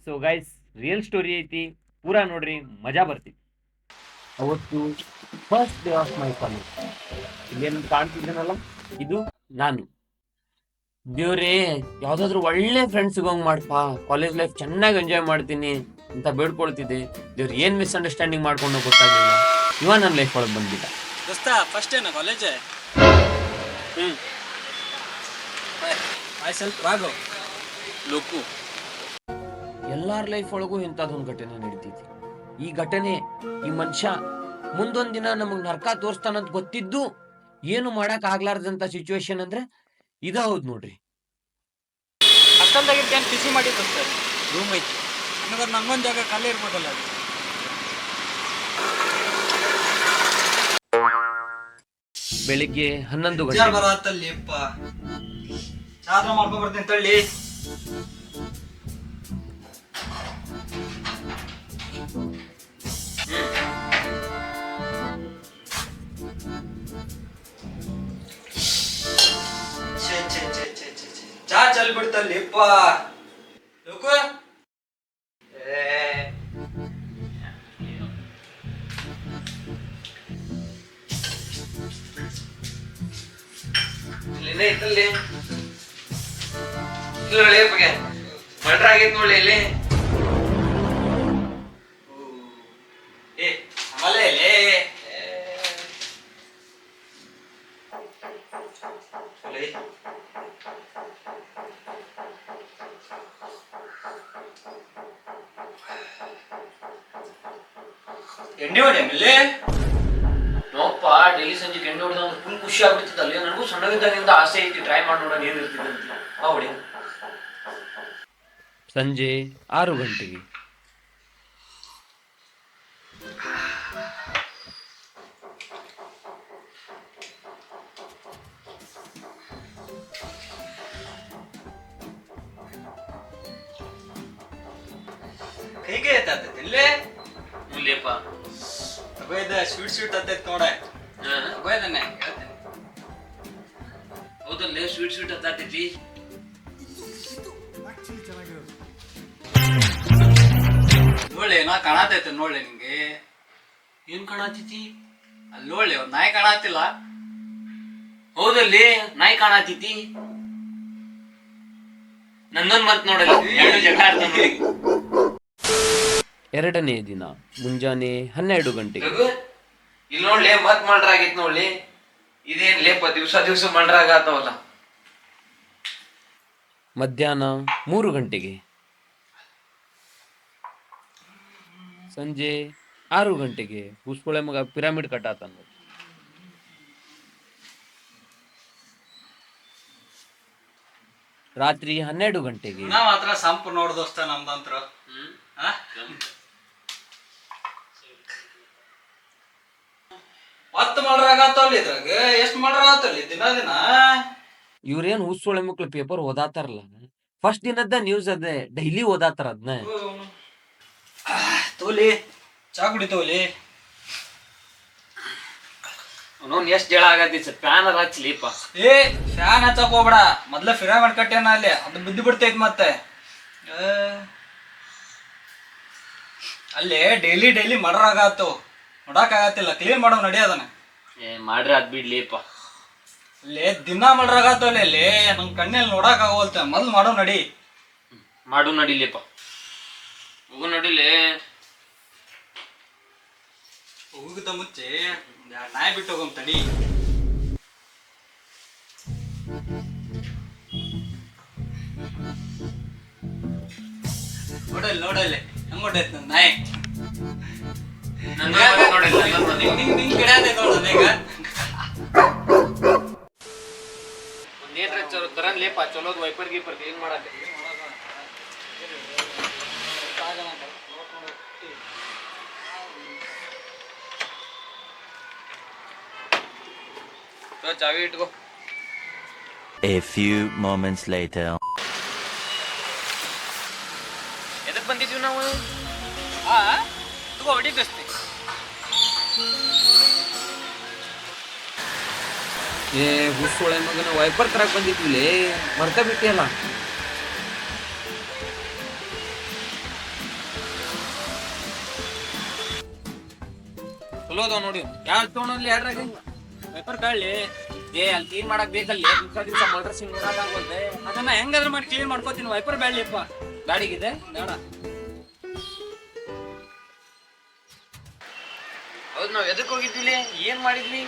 So guys, real story ಐತಿ, ಪೂರಾ ನೋಡ್ರಿ, ಮಜಾ ಬರ್ತಿ. ಅವತ್ತು first day of my college. ಇಲ್ಲೇನು ಕಾಣ್ತಿದ್ದೇನಲ್ಲ, ಇದು ನಾನು. ದೇವ್ರೇ, ಯಾವ್ದಾದ್ರು ಒಳ್ಳೆ ಫ್ರೆಂಡ್ಸ್ ಸಿಗೋಂಗ್ ಮಾಡ್ಪಾ, ಕಾಲೇಜ್ ಲೈಫ್ ಚೆನ್ನಾಗಿ ಎಂಜಾಯ್ ಮಾಡ್ತೀನಿ ಅಂತ ಬೇಡ್ಕೊಳ್ತಿದ್ದೆ. ದೇವ್ರು ಏನ್ ಮಿಸ್ಅಂಡರ್ಸ್ಟ್ಯಾಂಡಿಂಗ್ ಮಾಡ್ಕೊಂಡು ಗೊತ್ತಾಗಲಿಲ್ಲ. ಇವ ನನ್ನ ಲೈಫ್ ಒಳಗೆ ಬಂದಿಲ್ಲ. ದೋಸ್ತ ಫಸ್ಟ್ ಏನ college? I self Raghav Loku. ಎಲ್ಲಾರ ಲೈಫ್ ಒಳಗೂ ಇಂಥದ್ದೊಂದು ಘಟನೆ ನಡೀತೈತಿ. ಈ ಘಟನೆ, ಈ ಮನುಷ್ಯ ಮುಂದೊಂದ್ ದಿನ ನಮಗ್ ನರ್ಕ ತೋರಿಸ್ತಾನಂತ ಗೊತ್ತಿದ್ದು ಏನು ಮಾಡಕ್ ಆಗ್ಲಾರ್ದಂತ ಸಿಚುವೇಶನ್ ಅಂದ್ರೆ ಇದ ಹೌದ್ ನೋಡ್ರಿ. ಅಷ್ಟೊಂದಾಗಿರ್ತೇನೆ ಪಿಸಿ ಮಾಡಿ ದೋಸ್ತ, ರೂಮ್ ಐತಿ. ನನಗೆ ನಂಗೊಂದು ಜಾಗ ಖಾಲಿ ಇರ್ಬೋದಲ್ಲ. ಬೆಳಿಗ್ಗೆ 11 ಗಂಟೆ. ಬರತ್ತಲ್ಲಿಪ್ಪ, ಚಾತ್ರ ಮಾಡ್ಕೊಂಡ್ ಬರ್ತೀನಿ ತಳ್ಳಿ. ಚಾ ಚಲ್ ಬಿಡ್ತಲ್ಲಿಪ್ಪ ಲೋಕು. ಮರ್ಡರ್ ಆಗೈತ್ ನೋಡಿ ಇಲ್ಲಿ. ಎಣ್ಣೆ ಹೊಡಿ ಆಮೇಲೆ ನೋಪ್ಪ, ಡೈಲಿ ಸಂಜೆ ಎಣ್ಣೆ ಹೊಡೆದ ಫುಲ್ ಖುಷಿ ಆಗ್ಬಿಡ್ತಿತ್ತಲ್ಲ. ನನಗೂ ಸಣ್ಣವಿದ್ದಾಗಿಂದ ಆಸೆ ಐತಿ, ಟ್ರೈ ಮಾಡಿ ನೋಡೋಣ ಏನ್ ಇರ್ತಿದೆ ಅಂತ. ಹೊಡಿ. ಸಂಜೆ 6 ಗಂಟೆಗೆ. ಹೇಗೆ ಆಯ್ತೈತೆ ಇಲ್ಲೇ ಇಲ್ಲೇಪ್ಪ ತಗೋಯ್ದ ಸ್ವೀಟ್ ಸ್ವೀಟ್ ಹತ್ತೈತ್ ನೋಡ. ತಗೋಯ್ದಾನೆ ಹೇಳ್ತೇನೆ. ಹೌದಲ್ಲೇ, ಸ್ವೀಟ್ ಸ್ವೀಟ್ ಹತ್ತೈತಿ. ನೋಡ್ಲಿ ನಾ ಕಾಣತೈತೆ, ನೋಡ್ಲಿ ನಿಂಗೆ ಏನ್ ಕಾಣತೈತಿ? ಅಲ್ಲಿ ನೋಡ್ಲಿ ಒಂದ್ ನಾಯಿ ಕಾಣತಿಲ್ಲ. ಹೌದಲ್ಲಿ, ನಾಯಿ ಕಾಣತೈತಿ. ನಂದೊಂದ್ ಮತ್ ನೋಡಲ್ಲ, ಎರಡು ಜಗಳ ಆಡ್ತಾವ್ ನೋಡಿ. ಎರಡನೇ ದಿನ ಮುಂಜಾನೆ 12 ಗಂಟೆಗೆ. ಇಲ್ಲಿ ನೋಡ್ಲಿ, ಮತ್ ಮಲ್ಡ್ರ ಆಗೈತ್ ನೋಡ್ಲಿ. ಇದೇನ್ ಲೇಪ, ದಿವ್ಸ ಮಲ್ಡ್ರ ಆಗತ್ತವಲ್ಲ. ಮಧ್ಯಾಹ್ನ 3 ಗಂಟೆಗೆ. ಸಂಜೆ 6 ಗಂಟೆಗೆ ಹುಸ್ಕೊಳೆ ಮಗ ಪಿರಾಮಿಡ್ ಕಟ್ಟಾತ. ರಾತ್ರಿ 12 ಗಂಟೆಗೆ. ನಾವ್ ಮಾತ್ರ ಸಂಪು ನೋಡ್ ದೋಸ್ತ ನಮ್ದಂತ್ರ. ಮತ್ ಮಾಡ್ರ ಆಗತ್ತಲ್ಲ ಇದ್ರಾಗ. ಎಷ್ಟ್ ಮಾಡ್ರ ಆಗತ್ತಲ್ಲಿ ದಿನ ದಿನ. ಇವ್ರೇನ್ ಹುಸ್ಸೊಳೆ ಮಕ್ಳು ಪೇಪರ್ ಓದಾತಾರಲ್ಲ, ಫಸ್ಟ್ ದಿನದ ನ್ಯೂಸ್ ಅದೇ ಡೈಲಿ ಓದಾತಾರ ಅದನ್ನ. ತೋಲಿ ಚಾ ಕುಡಿ ತೋಲಿ. ಅವನೊಂದ್ ಎಷ್ಟ್ ಜಳ ಆಗತಿ, ಫ್ಯಾನ್ ಅದ ಹಚ್ಲಿಪ್ಪ. ಏ ಫ್ಯಾನ್ ಹಚ್ಚಕ್ ಹೋಗ್ಬೇಡ, ಮೊದ್ಲ ಪಿರಾಮಿಡ್ ಕಟ್ಟೇನ ಅಲ್ಲಿ, ಅದು ಬಿದ್ದು ಬಿಡ್ತೈತ್ ಮತ್ತೆ. ಅಲ್ಲಿ ಡೈಲಿ ಮರ್ಡರ್ ಆಗತ್ತು, ನೋಡಕ್ ಆಗತ್ತಿಲ್ಲ. ಕ್ಲೀನ್ ಮಾಡೋ ನಡಿ ಅದನ್ನ. ಮಾಡ್ರಿ ಅದ್ ಬಿಡ್ಲಿಪ್ಪ. ಅಲ್ಲಿ ದಿನ ಮರ್ಡರ್ ಆಗತ್ತ ಅಲ್ಲಿ, ನಮ್ ಕಣ್ಣಲ್ಲಿ ನೋಡಕ್ ಆಗೋಲ್ತ. ಮೊದ್ಲು ಮಾಡೋ ನಡಿ. ಮಾಡು ನಡಿಲಿಪ್ಪ, ಹೋಗು ನಡಿಲಿ. ಹೋಗುತ್ತ ಮುಂಚೆ ನಾಯಿ ಬಿಟ್ಟು ಹೋಗಮ್ ತಡಿ. ನೋಡಲ್ಲಿ ಹೆಂಗ್ ಹೊಟ್ಟೈತ್ ನನ್ ನಾಯಿ. ನಿಂಗ್ ಗಿಡದೆ ನೋಡ ಈಗ. ತರನ್ಲೇಪ ಚಲೋದ್ ವೈಪರ್ ಗೀಪರ್ ಕ್ಲೀನ್ ಮಾಡಕ್ಕೆ. ಚಾವಿ ಇಟ್ಕೋ. A few moments later. ಎದಕ್ ಬಂದಿದ್ವಿ ನಾವು? ತಗೋ ಹೊಡಿ ದೋಸ್ತಿ. ಏ ಹುಸ್ಸೊಳೆ ಮಗನ ವೈಪರ್ ತರಕ್ ಬಂದಿದ್ವಿ, ಮರ್ತ ಬಿಟ್ಟಿಯಲ್ಲ. ಚಲೋ ಅದಾವ ನೋಡಿ. ಯಾರು ತೊಗೊಂಡ್ಲಿ ಯಾರ್ರಾಗ ಪೇಪರ್ ಕಳ್ಳಿ ಅಲ್ಲಿ ಕ್ಲೀನ್ ಮಾಡಕ್ ಬೇಕಲ್ಲಿ ದಿವಸ ಮಲ್ಡ್ರ ಸಿಂಗ್ ನೋಡಾಗೋದೆ. ಅದನ್ನ ಹೆಂಗಾದ್ರೂ ಮಾಡಿ ಕ್ಲೀನ್ ಮಾಡ್ಕೋತೀನಿ. ವೈಪರ್ ಬ್ಯಾಡ್ಲಿಪ್ಪ ಗಾಡಿಗಿದೆ ಬೇಡ. ಹೌದು, ನಾವ್ ಎದಕ್ ಹೋಗಿದ್ವಿ, ಏನ್ ಮಾಡಿದ್ವಿ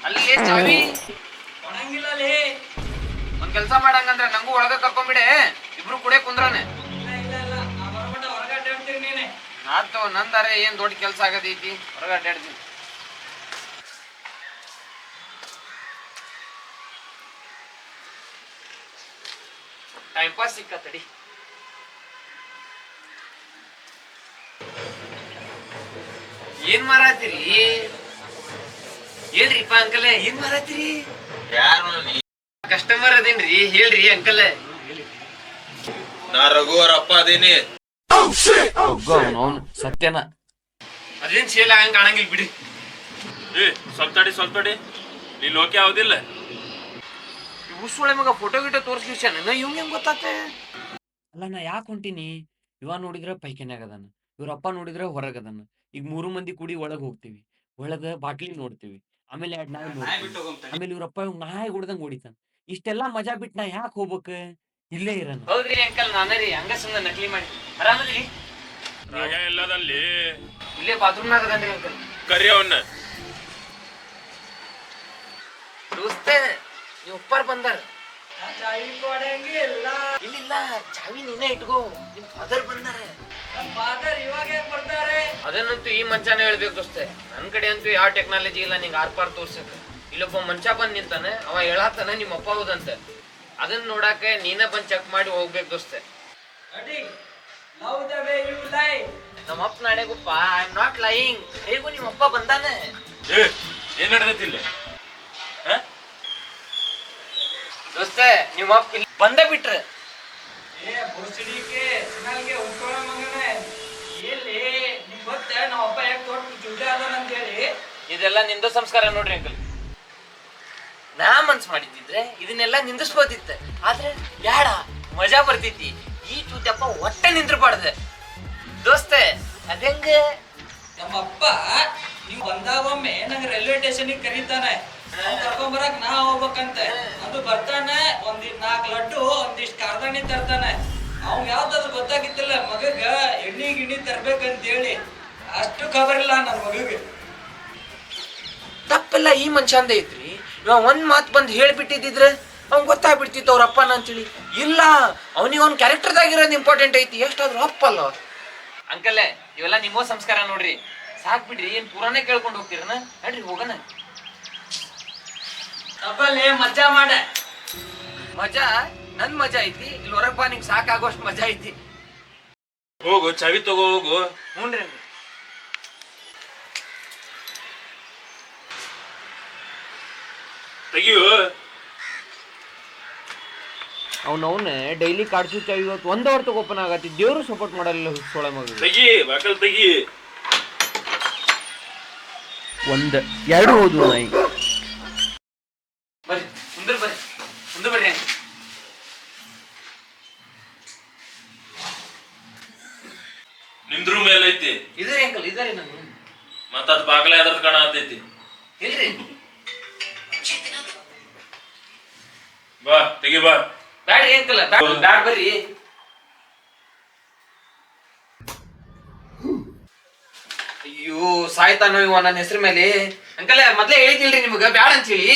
ಅಲ್ಲಿ? ಚಾವಿ ಒಣಂಗಿಲ್ಲ ಅಲ್ಲಿ. ಒಂದ್ ಕೆಲ್ಸ ಮಾಡಂಗಂದ್ರೆ ನಂಗೂ ಒಳಗ ಕರ್ಕೊಂಡ್ಬಿಡೆ, ಇಬ್ರು ಕೂಡ ಕುಂದ್ರಾನೆ. ಆತು, ನಂದಾರೆ ಏನ್ ದೊಡ್ಡ ಕೆಲ್ಸ ಆಗದೈತಿ, ಹೊರಗ ಅಡ್ಡಾಡ್ತೀನಿ. Time pass ಸಿಕ್ಕತ್ತಡಿ. ಏನ್ ಮಾರಾತಿರಿ? ಹೇಳ್ರಿಪ್ಪ ಅಂಕಲ್, ಏನ್ ಮಾರಾತಿರಿ? ಕಸ್ಟಮರ್ ಅದೇನ್ರಿ, ಹೇಳ್ರಿ ಅಂಕಲ್. ನಾ ರಘುವರ ಅಪ್ಪ ಅದೇನಿ. ಅವನು ಸತ್ಯನ ಅದೇನ್ ಸೇಲ್ ಆಗಂಗ್ ಕಾಣಂಗಿಲ್ ಬಿಡಿ. ಸ್ವಲ್ಪ ತಡಿ, ನೀ ಲೋಕಿ ಯಾವ್ದಿಲ್ಲ. ಉಸ್ಸೊಳೆ ಮಗ ಫೋಟೋ ಗಿಟೋ ತೋರ್ಸ್ಲಿಸ್ಯಾನ, ಇವಂಗ ಹೆಂಗ್ ಗೊತ್ತಾತೆ? ಅಲ್ಲ, ನಾ ಯಾಕೆ ಹೊಂಟೀನಿ? ಇವ ನೋಡಿದ್ರ ಪೈಖಾನ್ಯಾಗ ಅದಾನ, ಇವ್ರಪ್ಪ ನೋಡಿದ್ರ ಹೊರಗದಾನ. ಈಗ 3 ಮಂದಿ ಕೂಡಿ ಒಳಗ್ ಹೋಗ್ತೀವಿ, ಒಳಗ ಬಾಟ್ಲಿ ನೋಡ್ತೀವಿ, ಆಮೇಲೆ 2 ನಾಯಿ ನೋಡ್ತೀವಿ, ಆಮೇಲೆ ಇವ್ರಪ್ಪ ನಾಯಿ ಹೊಡ್ದಂಗ್ ಹೊಡಿತಾನ. ಇಷ್ಟೆಲ್ಲಾ ಮಜಾ ಬಿಟ್ಟು ನಾ ಯಾಕೆ ಹೋಗ್ಬೇಕ? ಇಲ್ಲೇ ಇರೋಣ. ಹೌದ್ರಿ ಅಂಕಲ್, ನಾನೇ ರೀ. ಹಂಗ ಸುಮ್ಮನೆ ನಕಲಿ ಮಾಡಿ. ಆರಾಮದ್ರಿ? ಎಲ್ಲದಲ್ಲಿ ಇಲ್ಲೇ ಬಾತ್ರೂಮ್ನಾಗ ಅದನ್ರಿ ಅಂಕಲ್. ಕರಿ ಅವನ್ನ. ದೋಸ್ತೆ, ನೀವು ಉಪ್ಪಾರ್ ಬಂದಾರ. ಇಲ್ಲಿಲ್ಲ, ಚಾವಿ ನೀನೇ ಇಟ್ಕೋ. ನಿಮ್ ಫಾದರ್ ಬಂದಾರ. ಅದನ್ನಂತೂ ಈ ಮಂಚಾನೆ ಹೇಳ್ಬೇಕು ದೋಸ್ತೆ. ನನ್ ಕಡೆ ಅಂತೂ ಯಾವ ಟೆಕ್ನಾಲಜಿ ಇಲ್ಲ ನಿಂಗೆ ಆರ್ಪಾರ್ ತೋರ್ಸಕ್. ಇಲ್ಲೊಬ್ಬ ಮಂಚ ಬಂದ್ ನಿಂತಾನೆ, ಅವ ಹೇಳತ್ತಾನ ನಿಮ್ಮ ಅಪ್ಪ ಹೌದಂತ. ಅದನ್ನ ನೋಡಾಕ ನೀನ ಬಂದ್ ಚೆಕ್ ಮಾಡಿ ಹೋಗ್ಬೇಕು ದೋಸ್ತೆ. ನಮ್ಮ ಅಪ್ಪ ನಾಳೆಗುಪ್ಪ, ಐ ಆಮ್ ನಾಟ್ ಲೈಯಿಂಗ್. ಹೇಗೂ ನಿಮ್ಮ ಅಪ್ಪ ಬಂದಾನೆ. ಏನ್ ನಡೆದಿಲ್ಲ ದೋಸ್ತೆ, ನಿಮ್ಮ ಅಪ್ಪ ಇಲ್ಲಿ ಬಂದ ಬಿಟ್ರೆ ಇದೆಲ್ಲ ನಿಂದ ಸಂಸ್ಕಾರ ನೋಡ್ರಿ ಅಂಕಲ್. ನಾ ಮನ್ಸ್ ಮಾಡಿದ್ದಿದ್ರೆ ಇದನ್ನೆಲ್ಲ ನಿಂದಿಸ್ಬೋದಿತ್ತ, ಆದ್ರೆ ಬ್ಯಾಡ, ಮಜಾ ಬರ್ತಿತಿ. ಈ ತೂತಪ್ಪ ಒಟ್ಟೆ ನಿಂದ್ರಬಾರ್ದೆ ದೋಸ್ತೆ. ಅದಂಗ ನಮ್ಮಪ್ಪ ನೀವ್ ಬಂದಾಗೊಮ್ಮೆ ನಂಗೆ ರೈಲ್ವೆ ಸ್ಟೇಷನ್ ಕರೀತಾನೆ. ಕರ್ಕೊಂಬರಕ್ ನಾ ಹೋಗ್ಬೇಕಂತೆ. ಅದು ಬರ್ತಾನೆ, 4 ಲಡ್ಡು ಒಂದಿಷ್ಟು ಕಾರ್ದಾಣಿ ತರ್ತಾನೆ. ಅವ್ನ್ ಯಾವ್ದಾದ್ರು ಗೊತ್ತಾಗಿತ್ತಿಲ್ಲ ಮಗಗ ಎಣ್ಣಿ ಗಿಣ್ಣಿ ತರ್ಬೇಕಂತ ಹೇಳಿ. ಅಷ್ಟು ಖಬರಿಲ್ಲ ನನ್ ಮಗಗ. ತಪ್ಪೆಲ್ಲ ಈ ಮನುಷ್ಯಂದ ಐತ್ರಿ. ಇವ ಒಂದ್ ಮಾತ್ ಬಂದ್ ಹೇಳ್ಬಿಟ್ಟಿದ್ರೆ ಅವ್ನ್ ಗೊತ್ತಾಗ್ಬಿಡ್ತಿತ್ತು ಅವ್ರ ಅಪ್ಪನ ಅಂತೇಳಿ. ಇಲ್ಲ, ಅವನಿಗೆ ಅವ್ನ ಕ್ಯಾರೆಕ್ಟರ್ದಾಗಿರೋದು ಇಂಪಾರ್ಟೆಂಟ್ ಐತಿ, ಎಷ್ಟಾದ್ರೂ ಅಪ್ಪಲ್ಲ. ಅಂಕಲ್, ಇವೆಲ್ಲ ನಿಮ್ಮೋ ಸಂಸ್ಕಾರ ನೋಡ್ರಿ. ಸಾಕ್ ಬಿಡ್ರಿ, ಏನ್ ಪುರಾನೇ ಕೇಳ್ಕೊಂಡು ಹೋಗ್ತೀರನ? ನಡ್ರಿ ಹೋಗಣ. ತಪ್ಪಲ್ಲೇ ಮಜಾ ಮಾಡ. ಮಜಾ ನನ್ ಮಜಾ ಐತಿ. ಇಲ್ಲಿ ಹೊರಗ್ ಬಾ, ನಿಂಗೆ ಸಾಕಾಗೋಷ್ಟು ಮಜಾ ಐತಿ. ಹೋಗು, ಚಾವಿ ತಗೋ ಹೋಗು. ಹ್ಞೂನ್ರಿ. ತೆಗಿಯು. ಅವನವನ್ನ ಡೈಲಿ ಕಾಡ್ಸು ಚಾವಿ ಇವತ್ತು 1 ಅವರ್ ಓಪನ್ ಆಗತ್ತಿ. ದೇವ್ರು ಸಪೋರ್ಟ್ ಮಾಡಲ್ಲ ಸೊಳ ಮಗ. ತೆಗಿ, ಬಾಕಲ್ ತೆಗಿ. 1 2 ಹೋದ್ವು ನಾಯಿ. ಬರ್ರಿ ಮುಂದೆ ಬರ್ರಿ, ಮುಂದೆ ಬರ್ರಿ. ನಿಂದ್ರು ಮೇಲೆ ಐತಿ. ಇದ್ರಿ ಅಂಕಲ್, ಇದಾರೆ ನಾನು. ಮತ್ತ ಅದ್ ಬಾಕಲ ಯಾವ್ದು ಕಾಣತೈತಿ? ಇಲ್ರಿ. ಬಾ ತೆಗಿ, ಬಾ. ಬ್ಯಾಡ್ರಿ ಅಂಕಲ್, ಬ್ಯಾಡ್ ಬರ್ರಿ. ಅಯ್ಯೋ, ಸಾಯ್ತಾನೋ ಇವ ನನ್ನ ಹೆಸರು ಮೇಲೆ. ಅಂಕಲ್, ಮೊದ್ಲೇ ಹೇಳಿದಿಲ್ರಿ ನಿಮಗ ಬ್ಯಾಡ ಅಂತ ಹೇಳಿ.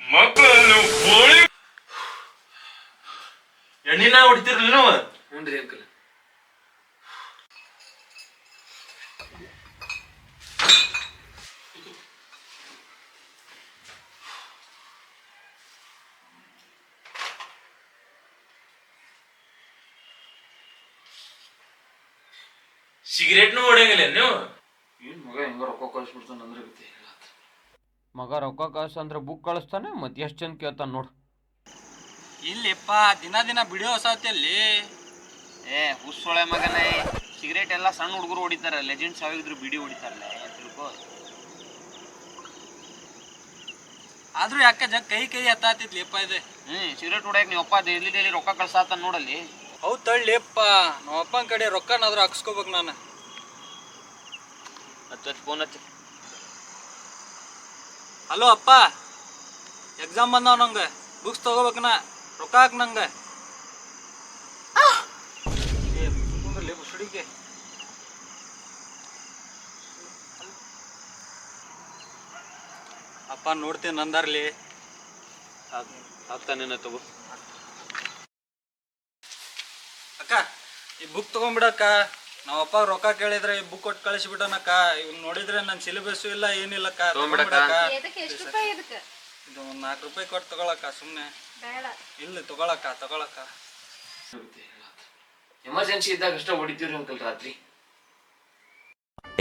ಮಕ್ಕಳನ್ನು ಕೋಳಿ ಎಣ್ಣಿನ ಹೊಡಿತಿರ್ಲಿ ನೀವು? ಹ್ಞೂನ್ರಿ ಅಂಕಲ್. ಸಿಗರೇಟ್ನು ಹೊಡೆಯಂಗಿಲ್ಲ ನೀವು? ಏನ್ ಮಗ ಹೆಂಗ ರೊಕ್ಕ ಕಳಿಸ್ಬಿಡ್ತಾನ ಅಂದ್ರೆ ಗೊತ್ತೇ. ಮಗ ರೊಕ್ಕ ಕಳ್ಸ ಅಂದ್ರೆ ಬುಕ್ ಕಳಿಸ್ತಾನೆ, ಮತ್ತೆ ಎಷ್ಟು ಜನ ಕೇಳ್ತಾನ ನೋಡು. ಇಲ್ಲಿಪ್ಪ ದಿನ ಬಿಡಿಯೋ ಹೊಸತಿಯಲ್ಲಿ. ಹುಸ್ಸೊಳೆ ಮಗನೇ, ಸಿಗರೇಟ್ ಎಲ್ಲ ಸಣ್ಣ ಹುಡುಗರು ಹೊಡಿತಾರ. ಲೆಜೆಂಡ್ಸ್ ಯಾವಾಗಿದ್ರು ಬಿಡಿ ಹೊಡಿತಾರಲ್ಲ, ತಿಳ್ಕೋ. ಆದ್ರೂ ಯಾಕ ಕೈ ಹತ್ತಾತಿದ್ಲಿಪ್ಪ ಇದು. ಸಿಗರೇಟ್ ಹೊಡ್ಯಾಕ ನೀವು ಅಪ್ಪ ಡೈಲಿ ರೊಕ್ಕ ಕಳ್ಸಾತ ನೋಡಲ್ಲಿ. ಹೌದು ತಳ್ಳಿಪ್ಪ ನಮ್ಮ ಅಪ್ಪನ ಕಡೆ ರೊಕ್ಕನಾದ್ರೂ ಹಾಕ್ಸ್ಕೋಬೇಕು ನಾನು. ಫೋನ್ ಹಚ್ಚಿ. ಹಲೋ ಅಪ್ಪ, ಎಕ್ಸಾಮ್ ಬಂದಾವ ನಂಗೆ, ಬುಕ್ಸ್ ತಗೋಬೇಕನ, ರೊಕ್ಕ ಹಾಕ್ ನಂಗೆ. ಬುಸುಡಿಗೆ ಅಪ್ಪ ನೋಡ್ತೀನಿ ನಂದಾರ್ಲಿ. ಆಗ್ತಾನೇನ ತಗೋ. ಅಕ್ಕ ಈ ಬುಕ್ ತಗೊಂಡ್ಬಿಡಕ್ಕ. ನಮ್ಮ ಅಪ್ಪ ರೊಕ್ಕ ಕೇಳಿದ್ರೆ ಈ ಬುಕ್ ಕೊಟ್ಟು ಕಳಿಸ್ಬಿಟ್ಟನಕ್ಕ. ಇವ್ ನೋಡಿದ್ರೆ ನನ್ನ ಸಿಲೆಬಸ್ ಇಲ್ಲ ಏನಿಲ್ಲಕ್ಕ. ತಗೊಂಡ್ಬಿಡಕ್ಕ. ಇದು ಒಂದು 4 ರೂಪಾಯಿ ಕೊಟ್ಟು ತಗೊಳಕ್ಕ ಸುಮ್ಮನೆ. ಇಲ್ಲ ತಗೊಳಕ್ಕ. ಎಮರ್ಜೆನ್ಸಿ ಇದ್ದಾಗ ಅಷ್ಟೇ ಹೊಡಿತೀವ್ರಿ ಅಂಕಲ್ ರಾತ್ರಿ.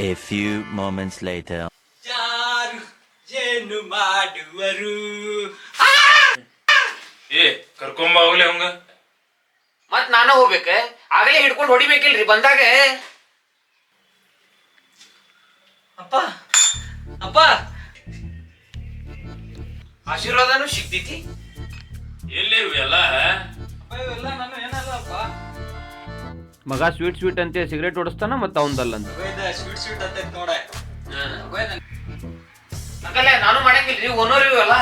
A few moments later. ಯಾರು ಏನು ಮಾಡುವರು? ಏ ಕರ್ಕೊಂಬ ಹೋಗ್ಲಿ ಅವಂಗ. ಮತ್ ನಾನ ಹೋಗ್ಬೇಕ? ಆಗಲೇ ಹಿಡ್ಕೊಂಡು ಹೊಡಿಬೇಕಿಲ್ರಿ ಬಂದಾಗ. ಅಪ್ಪ ಅಪ್ಪ ಆಶೀರ್ವಾದನು ಸಿಗ್ತೈತಿ. ಎಲ್ಲಿ ಇವೆಲ್ಲ? ಅಪ್ಪ ಇವೆಲ್ಲ ನಾನು ಏನಲ್ಲ ಅಪ್ಪ. ಮಗ ಸ್ವೀಟ್ ಅಂತ ಸಿಗರೇಟ್ ಹೊಡಿಸ್ತಾನ ಮತ್ತ ಅವಂದಲ್ಲ ಅಂತ. ಸ್ವೀಟ್ ಅಂತ ನೋಡ. ಅಂಕಲ್ ನಾನು ಮಾಡಂಗಿಲ್ರಿ, ಓನರ್ ಇವೆಲ್ಲ.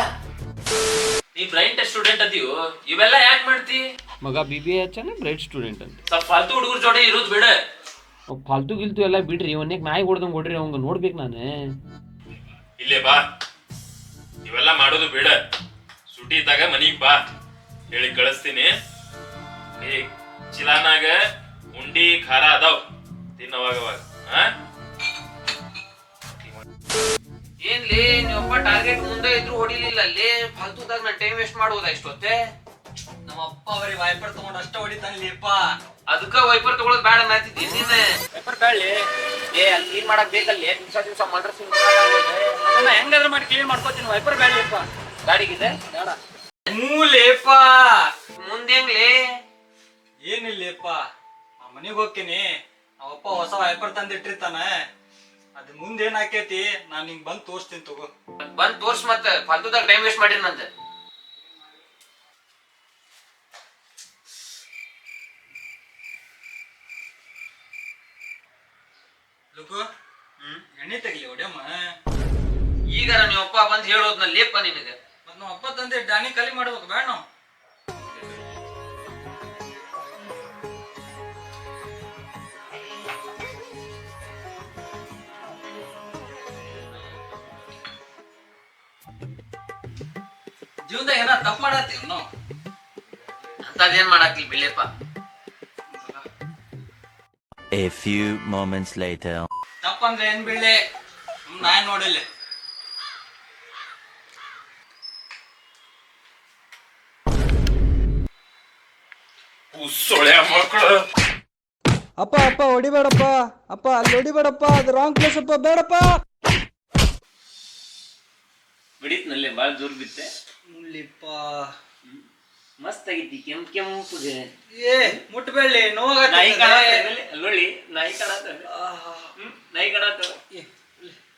ನೀ ಬ್ರೈಟ್ ಸ್ಟೂಡೆಂಟ್ ಅದೀವು, ಇವೆಲ್ಲ ಯಾಕೆ ಮಾಡ್ತಿ? ಮಗ BBA ಹಚ್ಚಾನ ಬ್ರೈಟ್ ಸ್ಟೂಡೆಂಟ್ ಅಂತ. ಸ್ವಲ್ಪ ಫಾಲ್ತು ಹುಡುಗರ ಜೋಡಿ ಇರೋದು ಬಿಡ. ಫಾಲ್ತು ಗಿಲ್ತು ಎಲ್ಲ ಬಿಡ್ರಿ, ಅವನ್ಯಾಗ ನಾಯಿ ಹೊಡ್ದಂಗ್ ಹೊಡ್ರಿ, ಅವಂಗ ನೋಡ್ಬೇಕು ನಾನು. ಇಲ್ಲೇ ಬಾ, ಇವೆಲ್ಲ ಮಾಡೋದು ಬಿಡ. ಸುಟಿ ಇದ್ದಾಗ ಮನಿಗ್ ಬಾ, ಹೇಳಿ ಕಳಿಸ್ತೀನಿ. ಏ ಚಿಲಾನಾಗ ಉಂಡಿ ಖಾರ ಅದಾವ್, ತಿನ್ನವಾಗವಾಗ. ಏನ್ಲಿ ನೀವಪ್ಪ ಟಾರ್ಗೆಟ್ ಮುಂದೆ ಇದ್ರು ಹೊಡಿಲಿಲ್ಲ ಅಲ್ಲಿ, ಫಾಲ್ತುದಾಗ ನಾನು ಟೈಮ್ ವೇಸ್ಟ್ ಮಾಡೋದ ಇಷ್ಟೊತ್ತೆ. ನಮ್ಮ ಅಪ್ಪ ಅವ್ರಿಗೆ ವೈಪರ್ ತಗೊಂಡು ಅಷ್ಟ ಹೊಡಿತಾನಲ್ಲಿಪ್ಪ. ಅದಕ್ಕ ವೈಪರ್ ತಗೊಳೋದ್ ಬೇಡ ಅನ್ನತ್ತಿದ್ದಿ ನೀನ್. ವೈಪರ್ ಬೇಡಲಿ. ಅಲ್ಲಿ ಕ್ಲೀನ್ ಮಾಡಕ್ ಬೇಕಲ್ಲಿ, ದಿವಸ ಮಾಡ್ರೆ ಅದನ್ನ ಹೆಂಗಾದ್ರೂ ಮಾಡಿ ಕ್ಲೀನ್ ಮಾಡ್ಕೋತೀನಿ. ವೈಪರ್ ಬೇಡಲಿಪ್ಪ. ಗಾಡಿಗಿದೆ ಬೇಡ. ಮೂಲೇಪ ಮುಂದೇಂಗ್ಲಿ ಏನಿಲ್ಲಪ್ಪ, ನಾ ಮನೆಗೆ ಹೋಗ್ತೀನಿ. ಅವಪ್ಪ ಹೊಸ ವೈಪರ್ ತಂದಿಟ್ಟಿರ್ತಾನ. ಅದ್ ಮುಂದೆ ಏನ್ ಆಕೇತಿ ನಾನ್ ನಿಂಗ್ ಬಂದ್ ತೋರಿಸ್ತೀನಿ ತಗೋ. ಬಂದ್ ತೋರ್ಸ್, ಮತ್ತ ಫಾಲ್ತುದಾಗ ಟೈಮ್ ವೇಸ್ಟ್ ಮಾಡಿರಿ ನಂದ. ಲುಕು ಎಣ್ಣೆ ತೆಗಿಲಿ ಹೊಡ್ಯಮ್ಮ. ಈಗ ನೀವಪ್ಪ ಬಂದ್ ಹೇಳೋದ್ನ ಲೇಪ ನಿನಗೆ. ಮತ್ ನಮ್ಮ ಅಪ್ಪ ತಂದೆ ಡ್ಯಾನಿ ಖಾಲಿ ಮಾಡ್ಬೇಕು ಬೇಡ ನಾವು. ಜೀವನದಾಗ ಏನ ತಪ್ಪು ಮಾಡತ್ತೀವಿ ನಾವು. ಅಂತದೇನ್ ಮಾಡಾಕ್ಲಿ ಬಿಳ್ಳೆಪ್ಪ. A few moments later. ತಪ್ಪಂದ್ರೆ ಏನ್ ಬೀಳ್ಳೆ, ನಾನ್ ನೋಡಿಲ್ಲ. ಸೊಳ್ಳೆ ಮಕ್ಕಳು. ಅಪ್ಪ ಅಪ್ಪ ಹೊಡಿಬೇಡಪ್ಪ. ಅಪ್ಪ ಅಲ್ಲಿ ಹೊಡಿಬೇಡಪ್ಪ, ಅದು ರಾಂಗ್ ಪ್ಲೇಸ್ ಅಪ್ಪ, ಬೇಡಪ್ಪ. ಬಿಡಿತ್ನಲ್ಲೇ ಬಾಳ ಜೋರ್ ಬಿತ್ತೆ. ಮಸ್ತ್ ಆಗೈತಿ, ಕೆಂಪುಗೆ. ಏ ಮುಟ್ಬೇಡಿ, ನೋವಾಗತ್ತೆ. ನಾಯಿ ಕಾಣತ್ತೆ ಅಲ್ಲೊಳ್ಳಿ, ನಾಯಿ ಕಾಣತ್ತ, ನಾಯಿ ಕಾಣತ್ತ.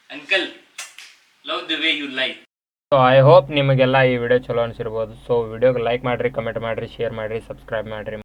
Uncle love the way you like. So I hope ನಿಮಗೆಲ್ಲ ಈ ವಿಡಿಯೋ ಚಲೋ ಅನಿಸಿರ್ಬೋದು. ಸೊ ವಿಡಿಯೋಗೆ ಲೈಕ್ ಮಾಡಿರಿ, ಕಮೆಂಟ್ ಮಾಡಿರಿ, ಶೇರ್ ಮಾಡಿರಿ, ಸಬ್ಸ್ಕ್ರೈಬ್ ಮಾಡಿರಿ.